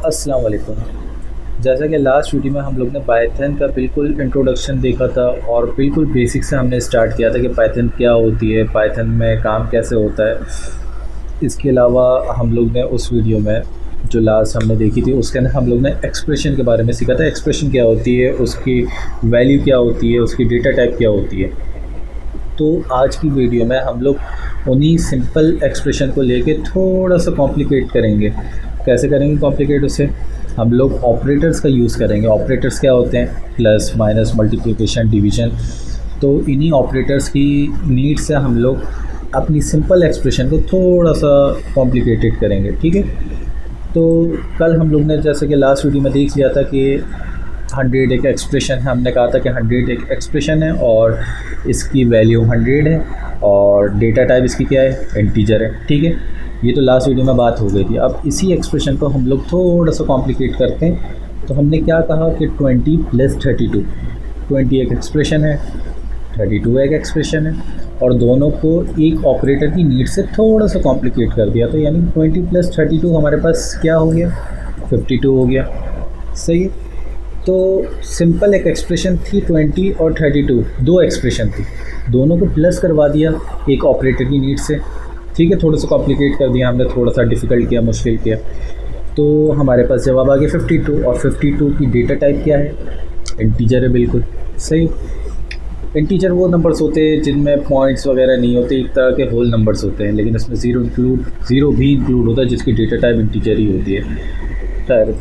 अस्सलाम वालेकुम। जैसा कि लास्ट वीडियो में हम लोग ने पाइथन का बिल्कुल इंट्रोडक्शन देखा था और बिल्कुल बेसिक से हमने स्टार्ट किया था कि पाइथन क्या होती है, पाइथन में काम कैसे होता है। इसके अलावा हम लोग ने उस वीडियो में जो लास्ट हमने देखी थी उसके अंदर हम लोग ने एक्सप्रेशन के बारे में सीखा था। एक्सप्रेशन क्या होती है, उसकी वैल्यू क्या होती है, उसकी डेटा टाइप क्या होती है। तो आज की वीडियो में हम लोग उन्हीं सिंपल एक्सप्रेशन को लेके थोड़ा सा कॉम्प्लिकेट करेंगे। कैसे करेंगे कॉम्प्लिकेट उसे? हम लोग ऑपरेटर्स का यूज़ करेंगे। ऑपरेटर्स क्या होते हैं? Plus minus multiplication division. तो इन्हीं ऑपरेटर्स की नीड से हम लोग अपनी सिंपल एक्सप्रेशन को थोड़ा सा कॉम्प्लिकेटेड करेंगे, ठीक है। तो कल हम लोग ने जैसे कि लास्ट वीडियो में देख लिया था कि 100 एक एक्सप्रेशन है। हमने कहा था कि 100 एक एक्सप्रेशन है और इसकी वैल्यू 100 है और डेटा टाइप इसकी क्या है? इंटीजर है, ठीक है। ये तो लास्ट वीडियो में बात हो गई थी। अब इसी एक्सप्रेशन को हम लोग थोड़ा सा कॉम्प्लिकेट करते हैं। तो हमने क्या कहा कि 20 + 32, 20 एक एक्सप्रेशन है, 32 एक एक्सप्रेशन है और दोनों को एक ऑपरेटर की नीड से थोड़ा सा कॉम्प्लिकेट कर दिया। तो यानी 20 + 32 हमारे पास क्या हो गया? 52 हो गया, सही है। तो सिंपल एक एक्सप्रेशन थी 20 और 32, दो एक्सप्रेशन थी, दोनों को प्लस करवा दिया एक ऑपरेटर की नीड से, ठीक है। थोड़ा सा कॉम्प्लिकेट कर दिया हमने, थोड़ा सा डिफ़िकल्ट किया, मुश्किल किया। तो हमारे पास जवाब आ गया 52 और 52 की डेटा टाइप क्या है? इंटीजर है, बिल्कुल सही। इंटीजर वो नंबर्स होते हैं जिनमें पॉइंट्स वगैरह नहीं होते, एक तरह के होल नंबर्स होते हैं, लेकिन इसमें ज़ीरो भी इंक्लूड होता है जिसकी डेटा टाइप इंटीजर ही होती है। खैर,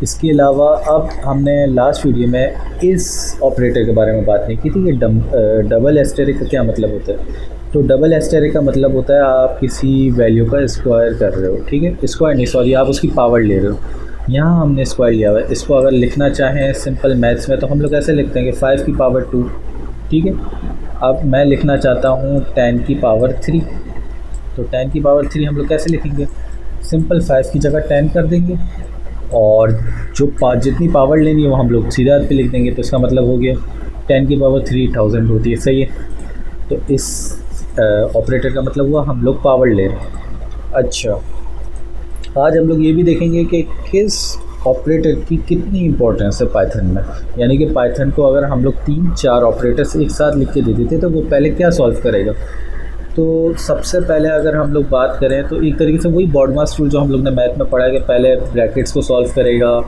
इसके अलावा अब हमने लास्ट वीडियो में इस ऑपरेटर के बारे में बात नहीं की थी कि डबल एस्टेरिक का क्या मतलब होता है। तो डबल एस्टेरिक का मतलब होता है आप किसी वैल्यू का स्क्वायर कर रहे हो, ठीक है। स्क्वायर नहीं, सॉरी, आप उसकी पावर ले रहे हो। यहाँ हमने स्क्वायर लिया हुआ है। इसको अगर लिखना चाहें सिंपल मैथ्स में तो हम लोग ऐसे लिखते हैं कि 5 की पावर 2, ठीक है। अब मैं लिखना चाहता हूँ 10 की पावर 3। तो 10 की पावर 3 हम लोग कैसे लिखेंगे? सिंपल 5 की जगह 10 कर देंगे और जो जितनी पावर लेनी है वो हम लोग सीधा पे लिख देंगे। तो इसका मतलब हो गया 10 की पावर 3000 होती है, सही है। तो इस ऑपरेटर का मतलब हुआ हम लोग पावर ले रहे हैं। अच्छा, आज हम लोग ये भी देखेंगे कि किस ऑपरेटर की कितनी इंपॉर्टेंस है पाइथन में। यानी कि पाइथन को अगर हम लोग 3-4 ऑपरेटर्स एक साथ लिख के दे देते तो वो पहले क्या सॉल्व करेगा। तो सबसे पहले अगर हम लोग बात करें तो एक तरीके से वही बॉडमास रूल जो हम लोग ने मैथ में पढ़ा है कि पहले ब्रैकेट्स को सॉल्व करेगा,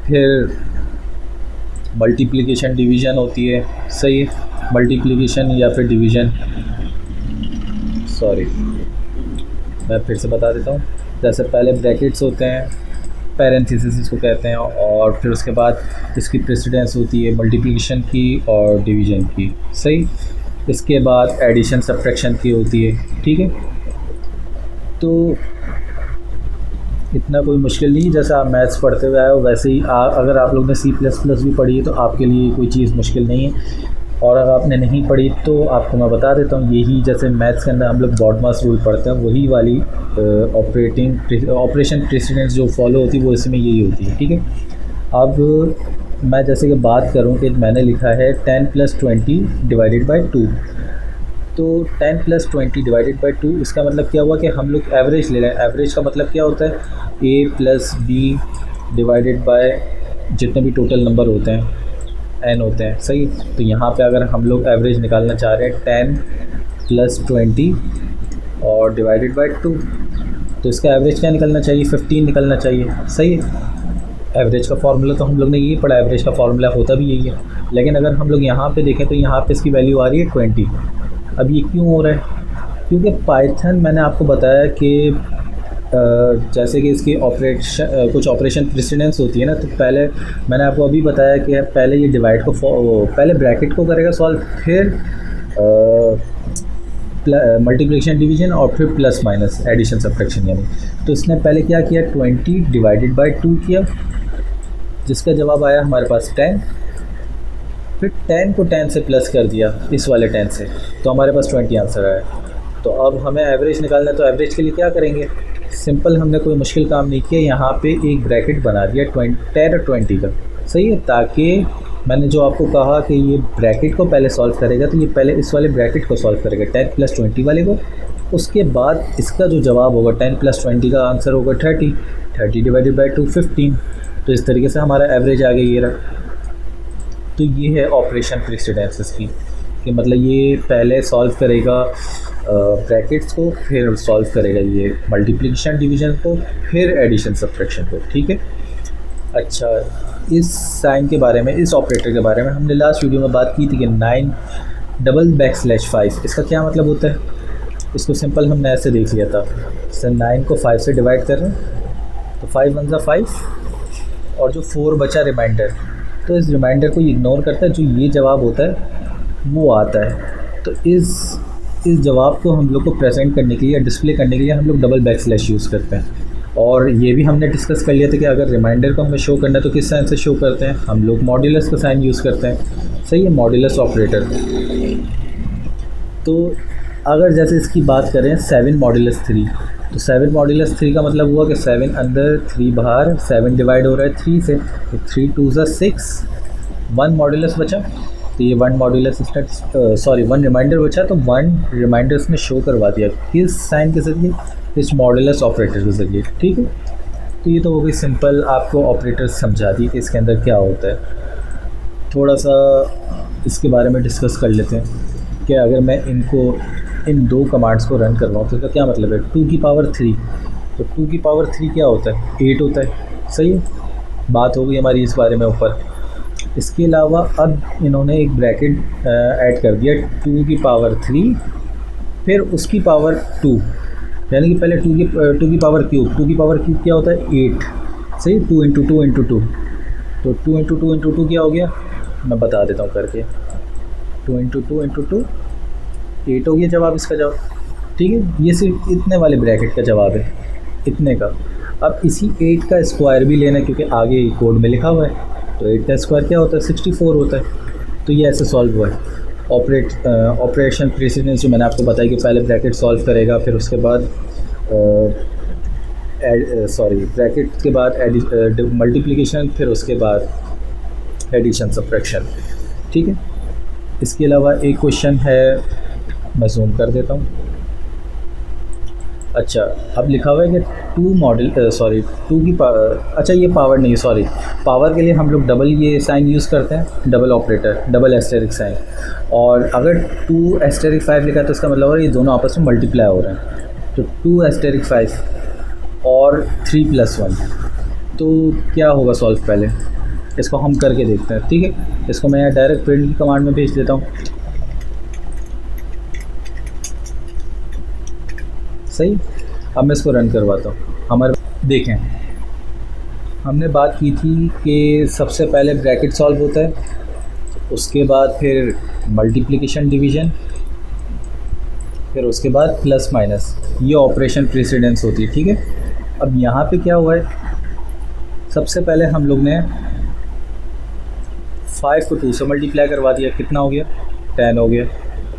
फिर मल्टीप्लिकेशन डिवीज़न होती है, सही है। मल्टीप्लिकेशन या फिर डिवीज़न, सॉरी मैं फिर से बता देता हूँ। जैसे पहले ब्रैकेट्स होते हैं, पैरेंथेसिस इसको कहते हैं, और फिर उसके बाद इसकी प्रेसिडेंस होती है मल्टीप्लिकेशन की और डिवीज़न की, सही। इसके बाद एडिशन सब्ट्रैक्शन की होती है, ठीक है। तो इतना कोई मुश्किल नहीं, जैसा आप मैथ्स पढ़ते हुए आए हो वैसे ही अगर आप लोग ने C++ भी पढ़ी है तो आपके लिए कोई चीज़ मुश्किल नहीं है। और अगर आपने नहीं पढ़ी तो आपको मैं बता देता हूँ, यही जैसे मैथ्स के अंदर हम लोग बॉडमास रूल पढ़ते हैं वही वाली ऑपरेशन प्रेसिडेंस जो फॉलो होती है वो इसमें यही होती है, ठीक है। अब मैं जैसे कि बात करूं कि मैंने लिखा है 10 + 20 डिवाइडेड बाय 2। तो 10 + 20 डिवाइडेड बाय 2 इसका मतलब क्या हुआ कि हम लोग एवरेज ले रहे हैं। एवरेज का मतलब क्या होता है? A + B डिवाइडेड बाय जितने भी टोटल नंबर होते हैं n होते हैं, सही। तो यहाँ पे अगर हम लोग एवरेज निकालना चाह रहे हैं 10 + 20 और डिवाइडेड बाय 2, तो इसका एवरेज क्या निकलना चाहिए? 15 निकलना चाहिए, सही है। एवरेज का फार्मूला तो हम लोग ने यही पढ़ा, एवरेज का फार्मूला होता भी यही है। लेकिन अगर हम लोग यहाँ पे देखें तो यहाँ पे इसकी वैल्यू आ रही है 20। अब ये क्यों हो रहा है? क्योंकि पाइथन, मैंने आपको बताया कि जैसे कि इसकी कुछ ऑपरेशन प्रेसिडेंस होती है ना, तो पहले मैंने आपको अभी बताया कि पहले ये डिवाइड को पहले ब्रैकेट को करेगा सॉल्व, फिर मल्टीप्लिकेशन डिवीजन और फिर प्लस माइनस एडिशन सब्ट्रैक्शन। यानी तो इसने पहले क्या किया? 20 डिवाइडेड बाय 2 किया, जिसका जवाब आया हमारे पास 10। फिर 10 को 10 से प्लस कर दिया इस वाले 10 से, तो हमारे पास 20 आंसर आया। तो अब हमें एवरेज निकालना है, तो एवरेज के लिए क्या करेंगे? सिंपल, हमने कोई मुश्किल काम नहीं किया, यहाँ पे एक ब्रैकेट बना दिया 10 और 20 का, सही है। ताकि मैंने जो आपको कहा कि ये ब्रैकेट को पहले सॉल्व करेगा, तो ये पहले इस वाले ब्रैकेट को सॉल्व करेगा 10 + 20 वाले को। उसके बाद इसका जो जवाब होगा 10 + 20 का आंसर होगा 30। 30 डिवाइडेड बाई 2 15। तो इस तरीके से हमारा एवरेज आ गया ये रहा। तो ये है ऑपरेशन प्रेसिडेंस की, कि मतलब ये पहले सॉल्व करेगा ब्रैकेट्स को, फिर सॉल्व करेगा ये मल्टीप्लिकेशन डिवीजन को, फिर एडिशन सब्ट्रैक्शन को। ठीक है। अच्छा, इस साइन के बारे में, इस ऑपरेटर के बारे में हमने लास्ट वीडियो में बात की थी कि 9 डबल बैकस्लैश 5, इसका क्या मतलब होता है। इसको सिंपल हमने ऐसे देख लिया था, जैसे 9 को 5 से डिवाइड कर रहे हैं तो 5 1 ज़ा 5, और जो 4 बचा रिमाइंडर, तो इस रिमाइंडर को इग्नोर करता है, जो ये जवाब होता है वो आता है। तो इस जवाब को हम लोग को प्रेजेंट करने के लिए, डिस्प्ले करने के लिए हम लोग डबल बैकस्लैश यूज़ करते हैं। और ये भी हमने डिस्कस कर लिया था कि अगर रिमाइंडर को हमें शो करना है तो किस साइन से शो करते हैं, हम लोग मॉड्यूलस का साइन यूज़ करते हैं। सही है, मॉड्यूलस ऑपरेटर। तो अगर जैसे इसकी बात करें 7 मॉड्यूलस 3, तो 7 मॉड्यूलस 3 का मतलब हुआ कि 7 अंदर 3 बाहर, 7 डिवाइड हो रहा है 3 से, तो 3 2 ज़ा 6, 1 मॉड्यूलस बचा, तो ये 1 मॉड्यूलस सॉरी 1 रिमाइंडर बचा, तो 1 रिमाइंडर इसने शो करवा दिया किस साइन के ज़रिए, इस मॉड्यूलस ऑपरेटर के ज़रिए। ठीक है। तो ये तो हो गई सिंपल, आपको ऑपरेटर समझा दी कि इसके अंदर क्या होता है। थोड़ा सा इसके बारे में डिस्कस कर लेते हैं कि अगर मैं इन दो कमांड्स को रन करवाऊँ तो इसका क्या मतलब है। 2 की पावर 3, तो 2 की पावर 3 क्या होता है, 8 होता है। सही है, बात हो गई हमारी इस बारे में ऊपर। इसके अलावा अब इन्होंने एक ब्रैकेट ऐड कर दिया, 2 की पावर 3 फिर उसकी पावर 2, यानी कि पहले 2 की पावर क्यूब, 2 की पावर क्यूब क्या होता है 8। सही, 2 इंटू 2 इंटू 2, तो 2 इंटू 2 इंटू 2 क्या हो गया, मैं बता देता हूँ करके। 2 इंटू 2 इंटू 2 8 हो गया जवाब, इसका जवाब। ठीक है, ये सिर्फ इतने वाले ब्रैकेट का जवाब है, इतने का। अब इसी 8 का स्क्वायर भी लेना है, क्योंकि आगे कोड में लिखा हुआ है। तो 8 का स्क्वायर क्या होता है 64 होता है। तो ये ऐसे सॉल्व हुआ है। ऑपरेशन प्रेसिडेंस जो मैंने आपको बताया कि पहले ब्रैकेट सॉल्व करेगा, फिर उसके बाद ब्रैकेट के बाद मल्टीप्लिकेशन, फिर उसके बाद एडिशन सब्ट्रैक्शन। ठीक है। इसके अलावा एक क्वेश्चन है, मैं जूम कर देता हूँ। अच्छा, अब लिखा हुआ है कि 2 की अच्छा ये पावर नहीं, सॉरी, पावर के लिए हम लोग डबल ये साइन यूज़ करते हैं, double operator, double asterisk sign. और अगर 2 एस्टेरिक 5 लिखा है तो इसका मतलब है ये दोनों आपस में मल्टीप्लाई हो रहे हैं। तो 2 एस्टेरिक 5 और 3 + 1, तो क्या होगा सॉल्व, पहले इसको हम करके देखते हैं। ठीक है, इसको मैं डायरेक्ट प्रिंट की कमांड में भेज देता हूँ। सही, अब मैं इसको रन करवाता हूँ। हमारे देखें, हमने बात की थी कि सबसे पहले ब्रैकेट सॉल्व होता है, उसके बाद फिर मल्टीप्लिकेशन डिवीज़न, फिर उसके बाद प्लस माइनस, ये ऑपरेशन प्रेसिडेंस होती है। ठीक है। अब यहाँ पे क्या हुआ है, सबसे पहले हम लोग ने 5 को 2 से मल्टीप्लाई करवा दिया, कितना हो गया 10 हो गया।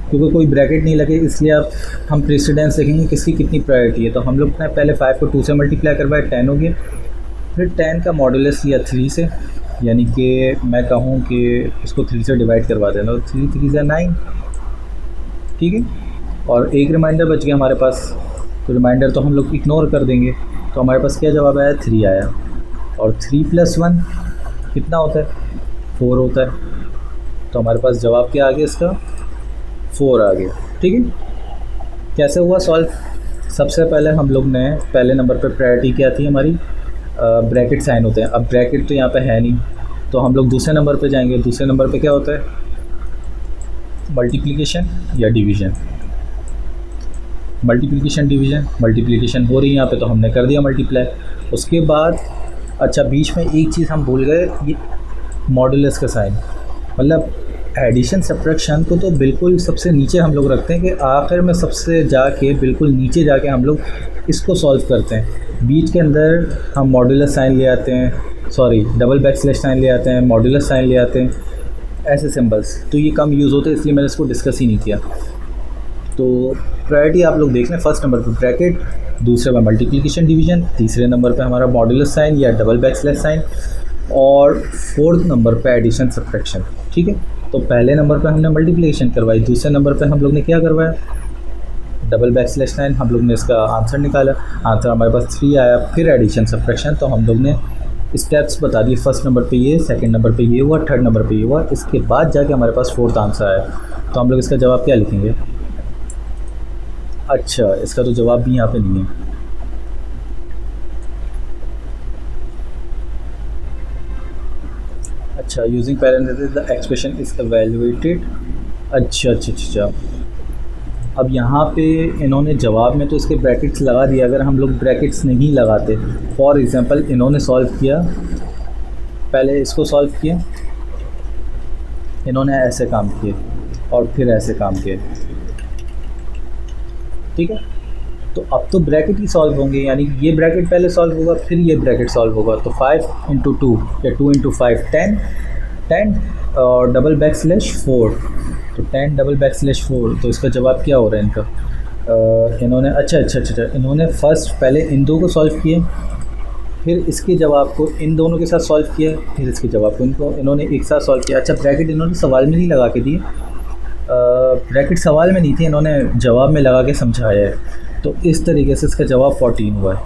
क्योंकि कोई ब्रैकेट नहीं लगे इसलिए अब हम प्रेसिडेंस देखेंगे किसकी कितनी प्रायोरिटी है। तो हम लोग ने पहले 5 को 2 से मल्टीप्लाई करवाया, 10 हो गया। फिर 10 का मॉडुलस लिया 3 से, यानी कि मैं कहूँ कि इसको 3 से डिवाइड करवा देना, तो 3 3 ज़ा 9। ठीक है। और एक रिमाइंडर बच गया हमारे पास, तो रिमाइंडर तो हम लोग इग्नोर कर देंगे। तो हमारे पास क्या जवाब आया, 3 आया। और 3 + 1 कितना होता है, 4 होता है। तो हमारे पास जवाब क्या आ गया, इसका 4 आ गया। ठीक है। कैसे हुआ सॉल्व, सबसे पहले हम लोग ने पहले नंबर पर प्रायोरिटी क्या थी हमारी, ब्रैकेट साइन होते हैं। अब ब्रैकेट तो यहाँ पे है नहीं, तो हम लोग दूसरे नंबर पे जाएंगे। दूसरे नंबर पे क्या होता है, मल्टीप्लिकेशन या डिवीज़न। मल्टीप्लिकेशन डिवीज़न, मल्टीप्लिकेशन हो रही है यहाँ पे, तो हमने कर दिया मल्टीप्लाई। उसके बाद अच्छा, बीच में एक चीज़ हम भूल गए, ये मॉडुलस का साइन, मतलब एडिशन सब्ट्रैक्शन को तो बिल्कुल सबसे नीचे हम लोग रखते हैं कि आखिर में सबसे जाके बिल्कुल नीचे जाके हम लोग इसको सॉल्व करते हैं। बीच के अंदर हम मॉडुलस साइन ले आते हैं, सॉरी डबल बैकस्लैश साइन ले आते हैं, मॉडुलस साइन ले आते हैं, ऐसे सिंबल्स। तो ये कम यूज़ होते हैं, इसलिए मैंने इसको डिस्कस ही नहीं किया। तो प्रायोरिटी आप लोग देख लें, फर्स्ट नंबर पर ब्रैकेट, दूसरे पर मल्टीप्लिकेशन डिवीज़न, तीसरे नंबर पर हमारा मॉडुलस साइन या डबल बैकस्लैश साइन, और फोर्थ नंबर पर एडिशन सब्ट्रैक्शन। ठीक है। तो पहले नंबर पर हमने मल्टीप्लिकेशन करवाई, दूसरे नंबर पर हम लोग ने क्या करवाया, $9 हम लोग ने इसका आंसर निकाला, आंसर हमारे पास 3 आया। फिर एडिशन सब्ट्रैक्शन, तो हम लोग ने स्टेप्स बता दिए, फर्स्ट नंबर पे ये, सेकंड नंबर पे ये हुआ, थर्ड नंबर पे ये हुआ, इसके बाद जाके हमारे पास फोर्थ आंसर आया। तो हम लोग इसका जवाब क्या लिखेंगे? अच्छा, इसका तो जवाब भी यहाँ पे नहीं है। अच्छा, using parenthesis the expression is evaluated. अच्छा अच्छा अच्छा अच्छा। अब यहाँ पे इन्होंने जवाब में तो इसके ब्रैकेट्स लगा दिया, अगर हम लोग ब्रैकेट्स नहीं लगाते, फॉर एग्जांपल इन्होंने सॉल्व किया, पहले इसको सॉल्व किया, इन्होंने ऐसे काम किए और फिर ऐसे काम किए, ठीक है। तो अब तो ब्रैकेट ही सॉल्व होंगे, यानी ये ब्रैकेट पहले सॉल्व होगा फिर ये ब्रैकेट सॉल्व होगा। तो 5 इंटू 2 या 2 इंटू 5 10 और $4, तो 10 तो इसका जवाब क्या हो रहा है इनका? इन्होंने अच्छा, इन्होंने फर्स्ट पहले इन दो को सॉल्व किए, फिर इसके जवाब को इन दोनों के साथ सॉल्व किया, फिर इसके जवाब को इन्होंने एक साथ सॉल्व किया। अच्छा, ब्रैकेट इन्होंने सवाल में नहीं लगा के दिए, ब्रैकेट सवाल में नहीं थी, इन्होंने जवाब में लगा के समझाया है। तो इस तरीके से इसका जवाब 14 हुआ है।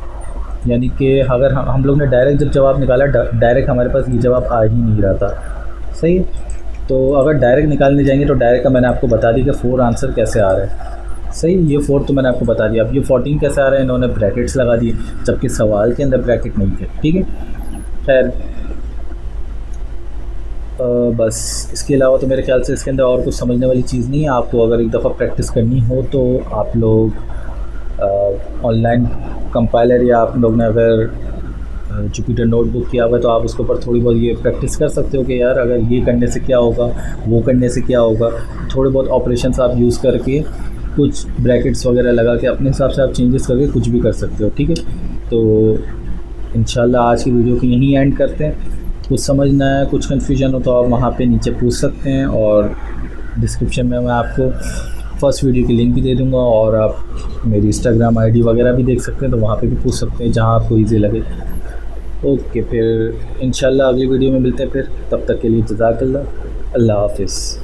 यानी कि अगर हम लोग ने डायरेक्ट जब जवाब निकाला, डायरेक्ट हमारे पास ये जवाब आ ही नहीं रहा था, सही है। तो अगर डायरेक्ट निकालने जाएंगे तो डायरेक्ट का मैंने आपको बता दिया कि 4 आंसर कैसे आ रहा है, सही। ये 4 तो मैंने आपको बता दिया। अब ये 14 कैसे आ रहा है, इन्होंने ब्रैकेट्स लगा दिए, जबकि सवाल के अंदर ब्रैकेट नहीं थे, ठीक है। खैर, बस इसके अलावा तो मेरे ख्याल से इसके अंदर और कुछ समझने वाली चीज़ नहीं है। आपको अगर एक दफ़ा प्रैक्टिस करनी हो तो आप लोग ऑनलाइन कंपाइलर, या आप लोग ने अगर जुपिटर नोटबुक किया हुआ है तो आप उसके ऊपर थोड़ी बहुत ये प्रैक्टिस कर सकते हो कि यार अगर ये करने से क्या होगा, वो करने से क्या होगा। थोड़े बहुत ऑपरेशंस आप यूज़ करके कुछ ब्रैकेट्स वगैरह लगा के अपने हिसाब से आप चेंजेस करके कुछ भी कर सकते हो, ठीक है। तो इंशाल्लाह आज की वीडियो को यहीं एंड करते हैं। कुछ समझना है, कुछ कन्फ्यूजन हो तो आप वहाँ पे नीचे पूछ सकते हैं, और डिस्क्रिप्शन में मैं आपको फर्स्ट वीडियो की लिंक भी दे दूँगा, और आप मेरी इंस्टाग्राम आईडी वगैरह भी देख सकते हैं, तो वहाँ पे भी पूछ सकते हैं जहाँ आपको ईजी लगे। ओके, फिर इंशाल्लाह अगली वीडियो में मिलते हैं फिर, तब तक के लिए जज़ाकल्लाह, अल्लाह हाफ़िज़।